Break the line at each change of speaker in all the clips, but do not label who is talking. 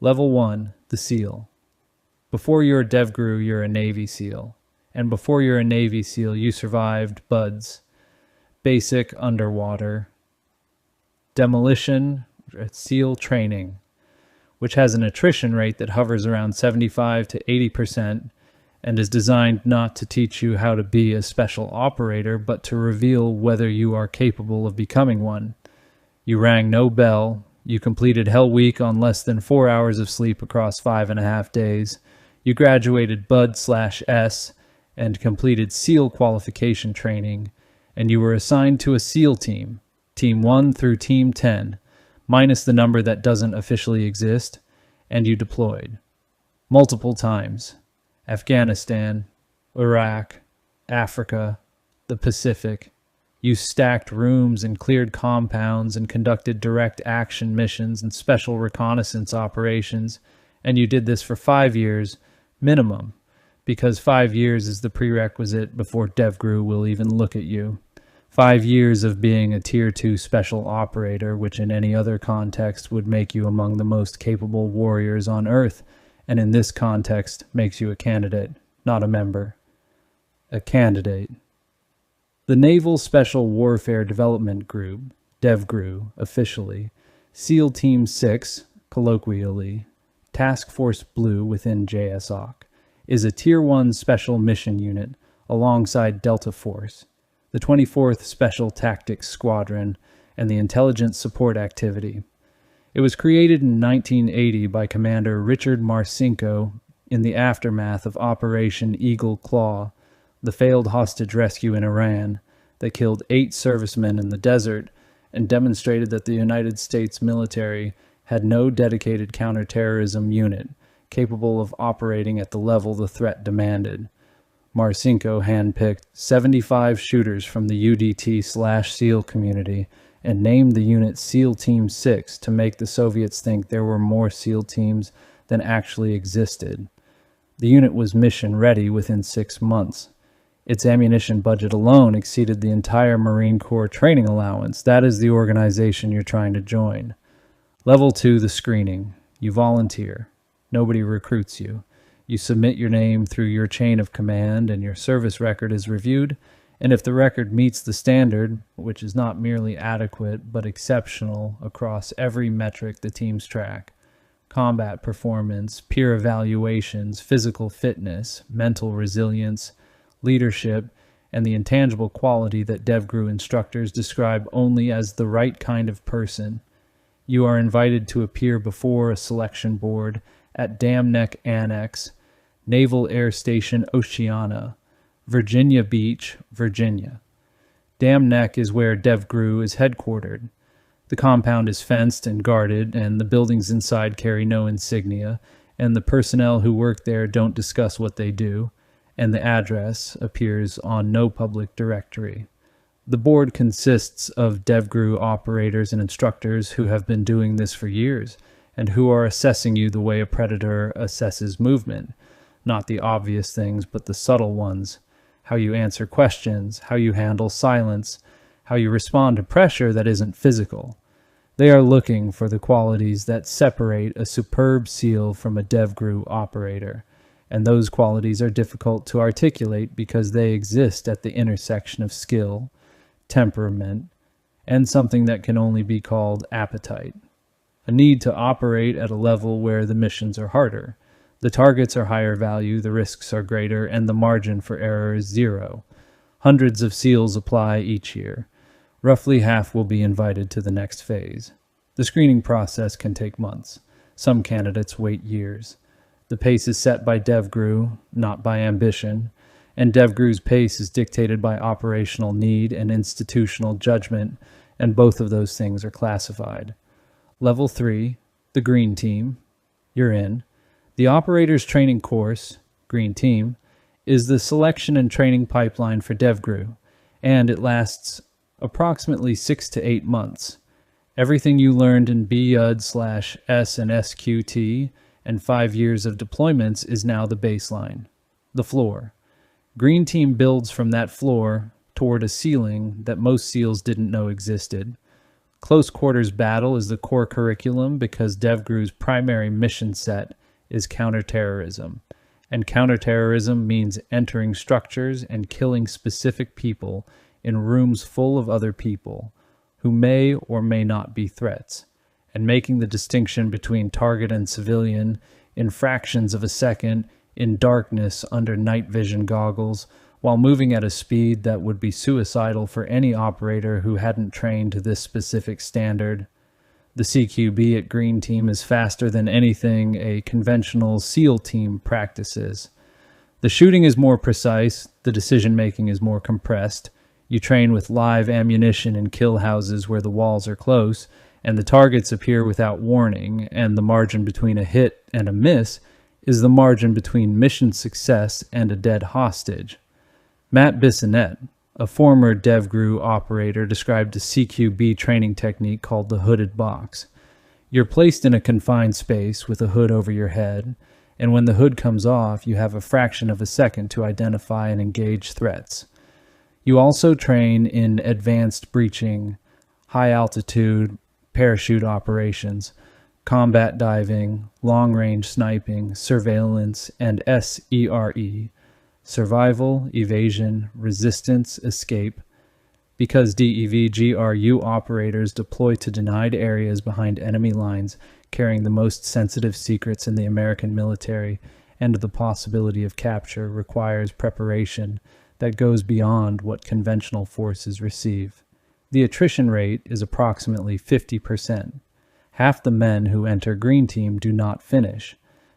Level 1, the SEAL. Before you're a DevGru, you're a Navy SEAL. And before you're a Navy SEAL, you survived BUDS, basic underwater, demolition, SEAL training, which has an attrition rate that hovers around 75 to 80% and is designed not to teach you how to be a special operator, but to reveal whether you are capable of becoming one. You rang no bell. You completed Hell Week on less than 4 hours of sleep across 5.5 days. You graduated BUD/S and completed SEAL qualification training, and you were assigned to a SEAL team, Team 1 through Team 10, minus the number that doesn't officially exist, and you deployed. Multiple times. Afghanistan, Iraq, Africa, the Pacific. You stacked rooms and cleared compounds and conducted direct action missions and special reconnaissance operations, and you did this for 5 years, minimum, because 5 years is the prerequisite before DevGru will even look at you. 5 years of being a Tier 2 special operator, which in any other context would make you among the most capable warriors on Earth, and in this context makes you a candidate, not a member. A candidate. The Naval Special Warfare Development Group, DevGru, officially, SEAL Team 6, colloquially, Task Force Blue within JSOC, is a Tier 1 Special Mission Unit alongside Delta Force, the 24th Special Tactics Squadron, and the Intelligence Support Activity. It was created in 1980 by Commander Richard Marcinko in the aftermath of Operation Eagle Claw, the failed hostage rescue in Iran that killed 8 servicemen in the desert and demonstrated that the United States military had no dedicated counterterrorism unit capable of operating at the level the threat demanded. Marcinko handpicked 75 shooters from the UDT/SEAL community and named the unit SEAL Team 6 to make the Soviets think there were more SEAL teams than actually existed. The unit was mission ready within 6 months. Its ammunition budget alone exceeded the entire Marine Corps training allowance. That is the organization you're trying to join. Level 2, the screening. You volunteer. Nobody recruits you. You submit your name through your chain of command and your service record is reviewed, and if the record meets the standard, which is not merely adequate but exceptional across every metric the teams track, combat performance, peer evaluations, physical fitness, mental resilience, leadership, and the intangible quality that DevGru instructors describe only as the right kind of person, you are invited to appear before a selection board at Dam Neck Annex, Naval Air Station Oceana, Virginia Beach, Virginia. Dam Neck is where DevGru is headquartered. The compound is fenced and guarded, and the buildings inside carry no insignia, and the personnel who work there don't discuss what they do, and the address appears on no public directory. The board consists of DevGru operators and instructors who have been doing this for years, and who are assessing you the way a predator assesses movement. Not the obvious things, but the subtle ones. How you answer questions, how you handle silence, how you respond to pressure that isn't physical. They are looking for the qualities that separate a superb SEAL from a DevGru operator, and those qualities are difficult to articulate because they exist at the intersection of skill, temperament, and something that can only be called appetite. A need to operate at a level where the missions are harder. The targets are higher value, the risks are greater, and the margin for error is 0. Hundreds of SEALs apply each year. Roughly half will be invited to the next phase. The screening process can take months. Some candidates wait years. The pace is set by DevGru, not by ambition, and DevGru's pace is dictated by operational need and institutional judgment, and both of those things are classified. Level 3, the Green Team. You're in. The Operators Training Course, Green Team, is the selection and training pipeline for DevGru, and it lasts approximately 6 to 8 months. Everything you learned in BUD/S and SQT and 5 years of deployments is now the baseline, the floor. Green Team builds from that floor toward a ceiling that most SEALs didn't know existed. Close quarters battle is the core curriculum because DevGru's primary mission set is counterterrorism. And counterterrorism means entering structures and killing specific people in rooms full of other people who may or may not be threats, and making the distinction between target and civilian in fractions of a second in darkness under night vision goggles while moving at a speed that would be suicidal for any operator who hadn't trained to this specific standard. The CQB at Green Team is faster than anything a conventional SEAL team practices. The shooting is more precise, the decision-making is more compressed. You train with live ammunition in kill houses where the walls are close, and the targets appear without warning, and the margin between a hit and a miss is the margin between mission success and a dead hostage. Matt Bissonette, a former DevGru operator, described a CQB training technique called the hooded box. You're placed in a confined space with a hood over your head, and when the hood comes off, you have a fraction of a second to identify and engage threats. You also train in advanced breaching, high-altitude parachute operations, combat diving, long-range sniping, surveillance, and SERE, survival, evasion, resistance, escape, because DEV-GRU operators deploy to denied areas behind enemy lines carrying the most sensitive secrets in the American military, and the possibility of capture requires preparation that goes beyond what conventional forces receive. The attrition rate is approximately 50%. Half the men who enter Green Team do not finish.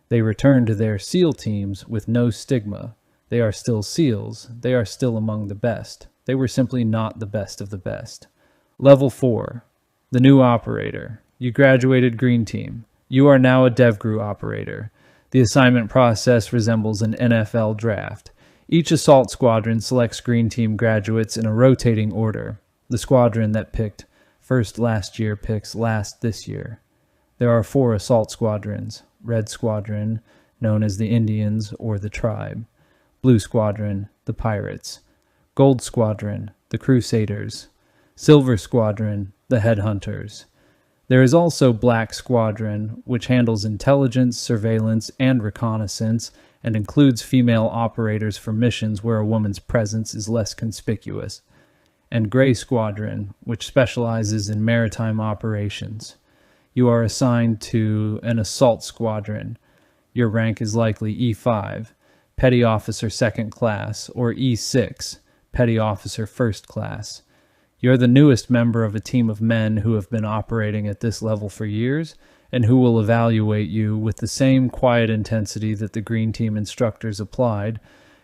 They return to their SEAL teams with no stigma. They are still SEALs. They are still among the best. They were simply not the best of the best. Level 4. The new operator. You graduated Green Team. You are now a DevGru operator. The assignment process resembles an NFL draft. Each assault squadron selects Green Team graduates in a rotating order. The squadron that picked first last year picks last this year. There are 4 assault squadrons. Red Squadron, known as the Indians or the Tribe. Blue Squadron, the Pirates. Gold Squadron, the Crusaders. Silver Squadron, the Headhunters. There is also Black Squadron, which handles intelligence, surveillance, and reconnaissance, and includes female operators for missions where a woman's presence is less conspicuous. And Gray Squadron, which specializes in maritime operations. You are assigned to an assault squadron. Your rank is likely E5. Petty Officer 2nd Class, or E6, Petty Officer 1st Class. You're the newest member of a team of men who have been operating at this level for years, and who will evaluate you with the same quiet intensity that the Green Team instructors applied,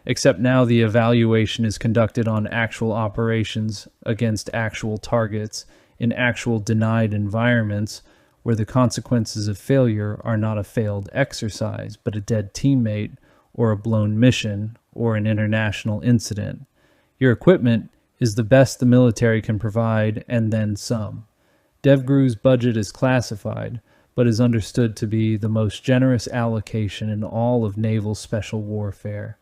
except now the evaluation is conducted on actual operations against actual targets in actual denied environments where the consequences of failure are not a failed exercise, but a dead teammate, or a blown mission, or an international incident. Your equipment is the best the military can provide, and then some. DevGru's budget is classified, but is understood to be the most generous allocation in all of naval special warfare.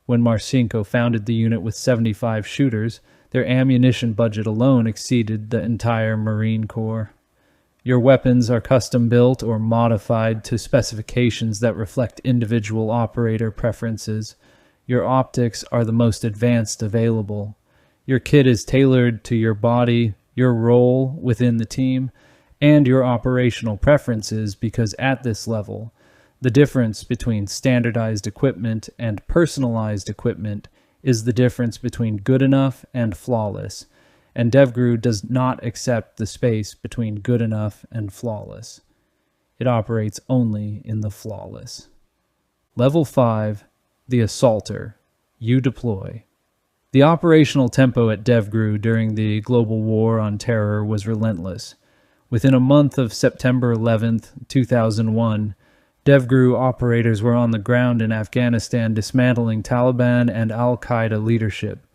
When Marcinko founded the unit with 75 shooters, their ammunition budget alone exceeded the entire Marine Corps. Your weapons are custom-built or modified to specifications that reflect individual operator preferences. Your optics are the most advanced available. Your kit is tailored to your body, your role within the team, and your operational preferences, because at this level, the difference between standardized equipment and personalized equipment is the difference between good enough and flawless, and DevGru does not accept the space between good enough and flawless. It operates only in the flawless. Level 5, the Assaulter. You deploy. The operational tempo at DevGru during the global war on terror was relentless. Within a month of September 11th, 2001, DevGru operators were on the ground in Afghanistan dismantling Taliban and Al-Qaeda leadership.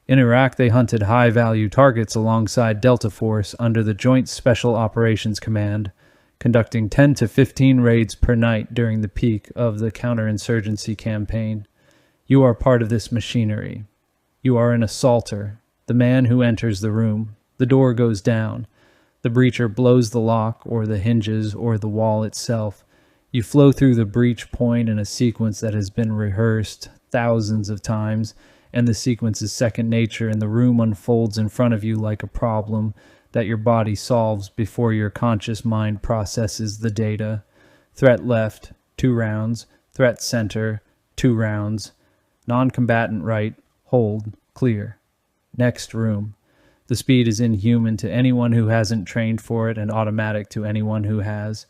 In Iraq, they hunted high-value targets alongside Delta Force under the Joint Special Operations Command, conducting 10 to 15 raids per night during the peak of the counterinsurgency campaign. You are part of this machinery. You are an assaulter, the man who enters the room. The door goes down. The breacher blows the lock or the hinges or the wall itself. You flow through the breach point in a sequence that has been rehearsed thousands of times, and the sequence is second nature, and the room unfolds in front of you like a problem that your body solves before your conscious mind processes the data. Threat left, 2 rounds. Threat center, 2 rounds. Non-combatant right, hold, clear. Next room. The speed is inhuman to anyone who hasn't trained for it and automatic to anyone who has.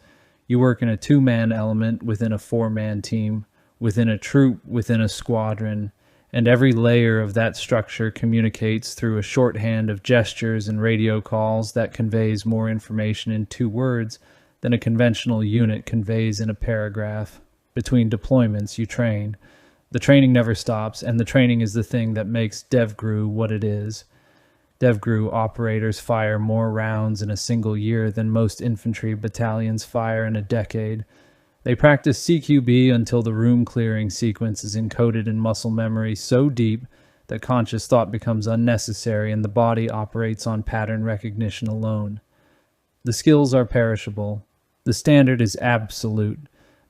You work in a 2-man element within a 4-man team, within a troop, within a squadron, and every layer of that structure communicates through a shorthand of gestures and radio calls that conveys more information in 2 words than a conventional unit conveys in a paragraph. Between deployments, you train. The training never stops, and the training is the thing that makes DevGru what it is. DevGru operators fire more rounds in a single year than most infantry battalions fire in a decade. They practice CQB until the room-clearing sequence is encoded in muscle memory so deep that conscious thought becomes unnecessary and the body operates on pattern recognition alone. The skills are perishable. The standard is absolute.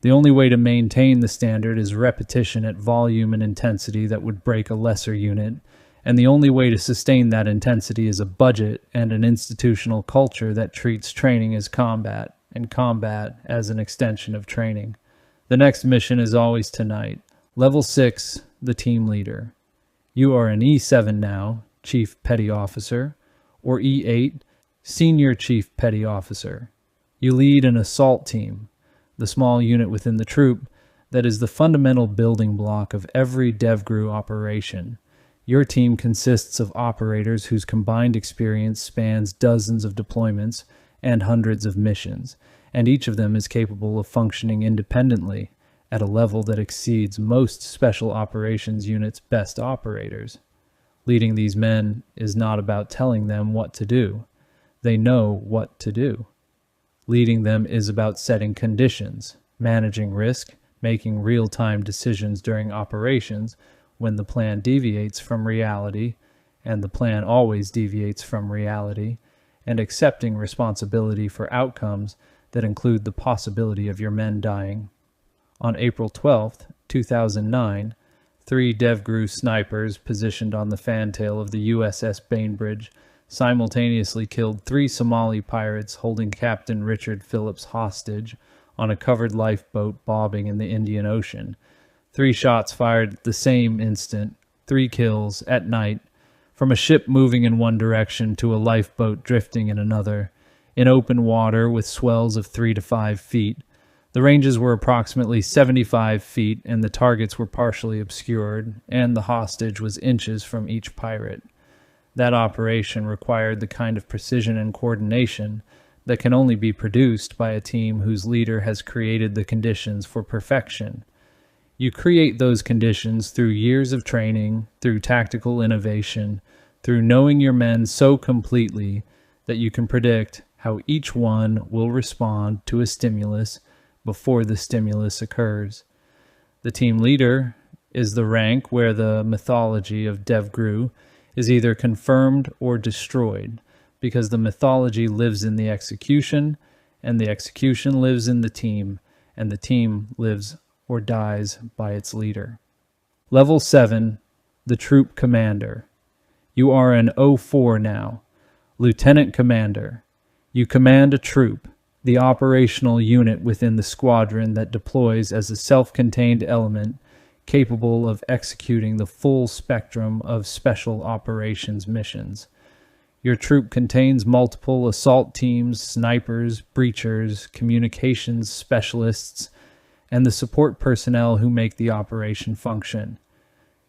The only way to maintain the standard is repetition at volume and intensity that would break a lesser unit, and the only way to sustain that intensity is a budget and an institutional culture that treats training as combat, and combat as an extension of training. The next mission is always tonight. Level 6, the team leader. You are an E7 now, Chief Petty Officer, or E8, Senior Chief Petty Officer. You lead an assault team, the small unit within the troop that is the fundamental building block of every DevGru operation. Your team consists of operators whose combined experience spans dozens of deployments and hundreds of missions, and each of them is capable of functioning independently at a level that exceeds most special operations units' best operators. Leading these men is not about telling them what to do. They know what to do. Leading them is about setting conditions, managing risk, making real-time decisions during operations when the plan deviates from reality, and the plan always deviates from reality, and accepting responsibility for outcomes that include the possibility of your men dying. On April 12, 2009, 3 DevGru snipers positioned on the fantail of the USS Bainbridge simultaneously killed 3 Somali pirates holding Captain Richard Phillips hostage on a covered lifeboat bobbing in the Indian Ocean. 3 shots fired at the same instant, 3 kills at night, from a ship moving in one direction to a lifeboat drifting in another, in open water with swells of 3 to 5 feet. The ranges were approximately 75 feet, and the targets were partially obscured, and the hostage was inches from each pirate. That operation required the kind of precision and coordination that can only be produced by a team whose leader has created the conditions for perfection. You create those conditions through years of training, through tactical innovation, through knowing your men so completely that you can predict how each one will respond to a stimulus before the stimulus occurs. The team leader is the rank where the mythology of DevGru is either confirmed or destroyed, because the mythology lives in the execution, and the execution lives in the team, and the team lives or dies by its leader. Level 7, the Troop Commander. You are an O4 now, Lieutenant Commander. You command a troop, the operational unit within the squadron that deploys as a self-contained element capable of executing the full spectrum of special operations missions. Your troop contains multiple assault teams, snipers, breachers, communications specialists, and the support personnel who make the operation function.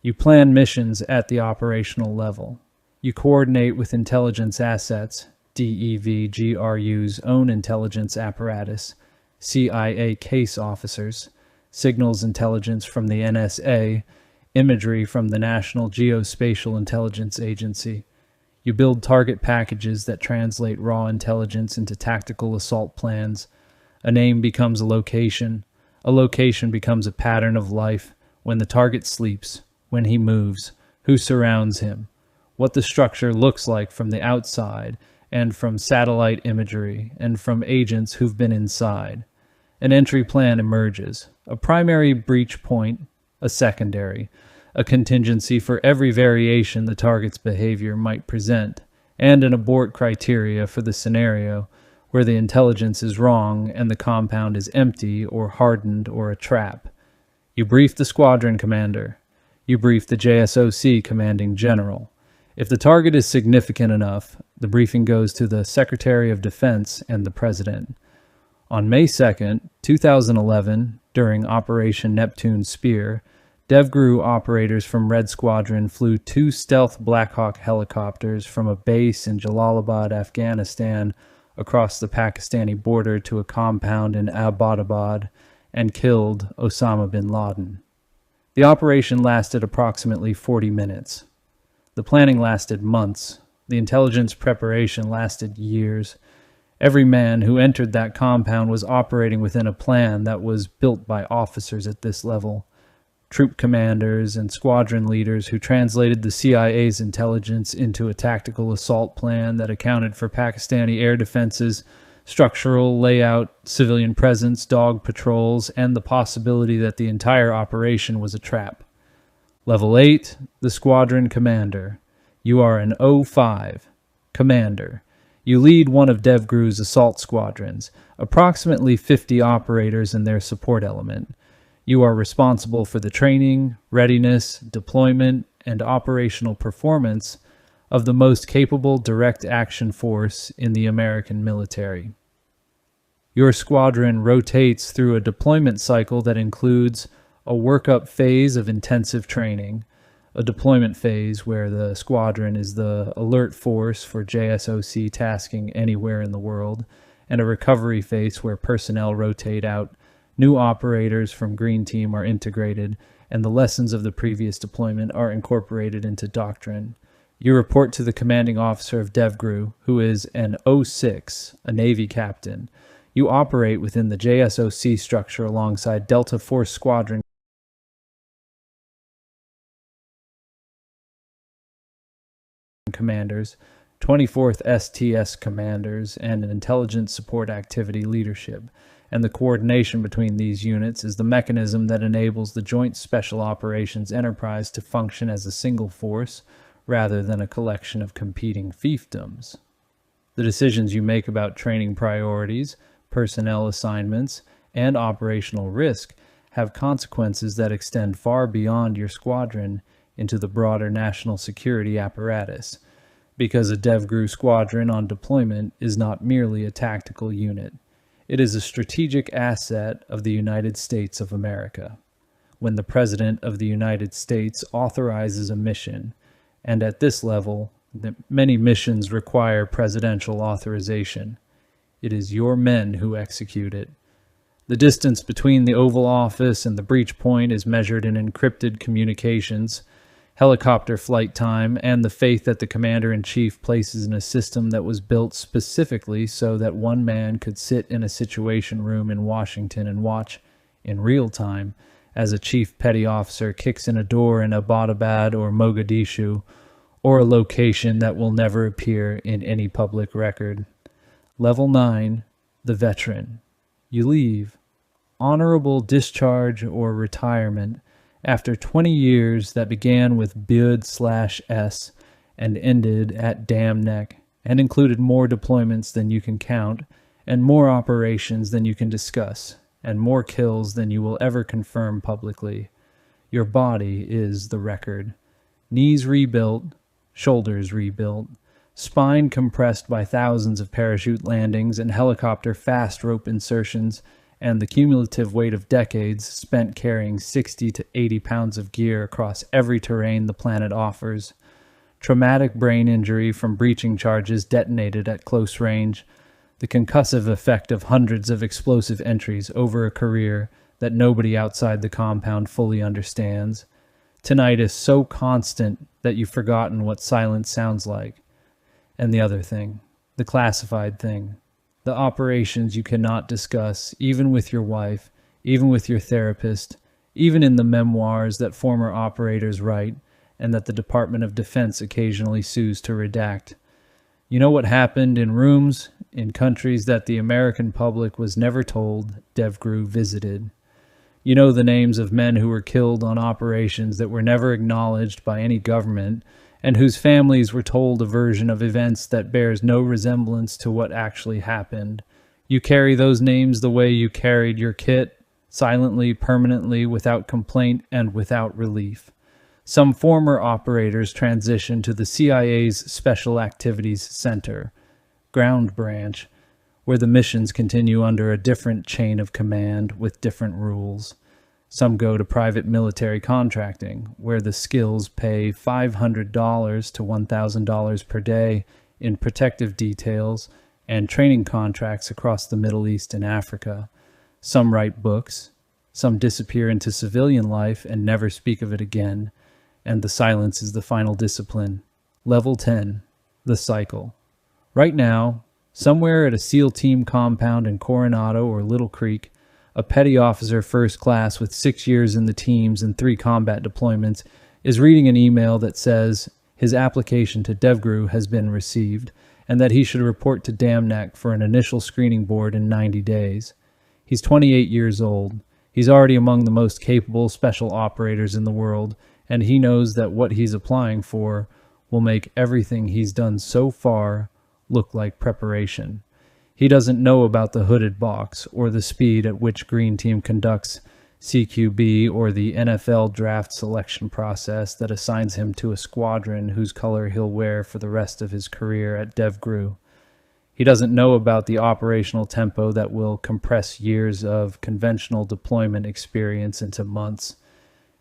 You plan missions at the operational level. You coordinate with intelligence assets, DEVGRU's own intelligence apparatus, CIA case officers, signals intelligence from the NSA, imagery from the National Geospatial Intelligence Agency. You build target packages that translate raw intelligence into tactical assault plans. A name becomes a location becomes a pattern of life, when the target sleeps, when he moves, who surrounds him, what the structure looks like from the outside, and from satellite imagery, and from agents who've been inside. An entry plan emerges, a primary breach point, a secondary, a contingency for every variation the target's behavior might present, and an abort criteria for the scenario where the intelligence is wrong and the compound is empty or hardened or a trap. You brief the squadron commander. You brief the JSOC commanding general. If the target is significant enough, the briefing goes to the Secretary of Defense and the President. On May 2nd, 2011, during Operation Neptune Spear, DevGru operators from Red Squadron flew 2 stealth Black Hawk helicopters from a base in Jalalabad, Afghanistan, across the Pakistani border to a compound in Abbottabad and killed Osama bin Laden. The operation lasted approximately 40 minutes. The planning lasted months. The intelligence preparation lasted years. Every man who entered that compound was operating within a plan that was built by officers at this level, troop commanders and squadron leaders who translated the CIA's intelligence into a tactical assault plan that accounted for Pakistani air defenses, structural layout, civilian presence, dog patrols, and the possibility that the entire operation was a trap. Level 8, the Squadron Commander. You are an O5, Commander. You lead one of DevGru's assault squadrons, approximately 50 operators and their support element. You are responsible for the training, readiness, deployment, and operational performance of the most capable direct action force in the American military. Your squadron rotates through a deployment cycle that includes a workup phase of intensive training, a deployment phase where the squadron is the alert force for JSOC tasking anywhere in the world, and a recovery phase where personnel rotate out, new operators from Green Team are integrated, and the lessons of the previous deployment are incorporated into doctrine. You report to the commanding officer of DevGru, who is an O6, a Navy captain. You operate within the JSOC structure alongside Delta Force Squadron commanders, 24th STS commanders, and an intelligence support activity leadership, and the coordination between these units is the mechanism that enables the Joint Special Operations Enterprise to function as a single force rather than a collection of competing fiefdoms. The decisions you make about training priorities, personnel assignments, and operational risk have consequences that extend far beyond your squadron into the broader national security apparatus, because a DevGru squadron on deployment is not merely a tactical unit. It is a strategic asset of the United States of America. When the President of the United States authorizes a mission, and at this level, many missions require presidential authorization, it is your men who execute it. The distance between the Oval Office and the breach point is measured in encrypted communications, helicopter flight time, and the faith that the commander-in-chief places in a system that was built specifically so that one man could sit in a situation room in Washington and watch, in real time, as a chief petty officer kicks in a door in Abbottabad or Mogadishu, or a location that will never appear in any public record. Level 9, the veteran. You leave. Honorable discharge or retirement after 20 years that began with Bud/S and ended at Dam Neck, and included more deployments than you can count, and more operations than you can discuss, and more kills than you will ever confirm publicly. Your body is the record. Knees rebuilt, shoulders rebuilt, spine compressed by thousands of parachute landings and helicopter fast rope insertions, and the cumulative weight of decades spent carrying 60 to 80 pounds of gear across every terrain the planet offers. Traumatic brain injury from breaching charges detonated at close range. The concussive effect of hundreds of explosive entries over a career that nobody outside the compound fully understands. Tinnitus so constant that you've forgotten what silence sounds like. And the other thing, the classified thing. The operations you cannot discuss, even with your wife, even with your therapist, even in the memoirs that former operators write and that the Department of Defense occasionally sues to redact. You know what happened in rooms in countries that the American public was never told DevGru visited. You know the names of men who were killed on operations that were never acknowledged by any government and whose families were told a version of events that bears no resemblance to what actually happened. You carry those names the way you carried your kit, silently, permanently, without complaint, and without relief. Some former operators transitioned to the CIA's Special Activities Center, Ground Branch, where the missions continue under a different chain of command with different rules. Some go to private military contracting, where the skills pay $500 to $1,000 per day in protective details and training contracts across the Middle East and Africa. Some write books, some disappear into civilian life and never speak of it again, and the silence is the final discipline. Level 10, the cycle. Right now, somewhere at a SEAL team compound in Coronado or Little Creek, a petty officer first class with 6 years in the teams and 3 combat deployments is reading an email that says his application to DevGru has been received and that he should report to DAMNEC for an initial screening board in 90 days. He's 28 years old. He's already among the most capable special operators in the world, and he knows that what he's applying for will make everything he's done so far look like preparation. He doesn't know about the hooded box or the speed at which Green Team conducts CQB or the NFL draft selection process that assigns him to a squadron whose color he'll wear for the rest of his career at DevGru. He doesn't know about the operational tempo that will compress years of conventional deployment experience into months.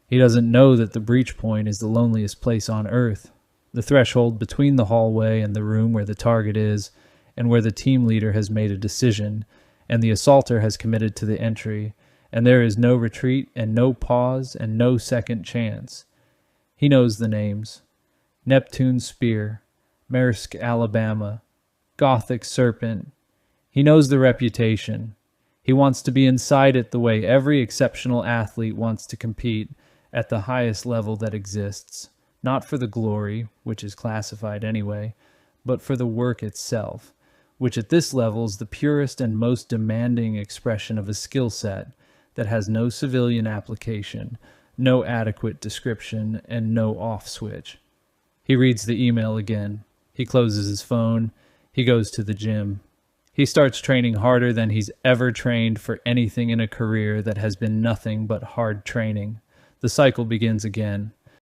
He doesn't know that the breach point is the loneliest place on Earth, the threshold between the hallway and the room where the target is, and where the team leader has made a decision, and the assaulter has committed to the entry, and there is no retreat and no pause and no second chance. He knows the names: Neptune Spear, Maersk, Alabama, Gothic Serpent. He knows the reputation. He wants to be inside it the way every exceptional athlete wants to compete at the highest level that exists, not for the glory, which is classified anyway, but for the work itself, which at this level is the purest and most demanding expression of a skill set that has no civilian application, no adequate description, and no off switch. He reads the email again. He closes his phone. He goes to the gym. He starts training harder than he's ever trained for anything in a career that has been nothing but hard training. The cycle begins again.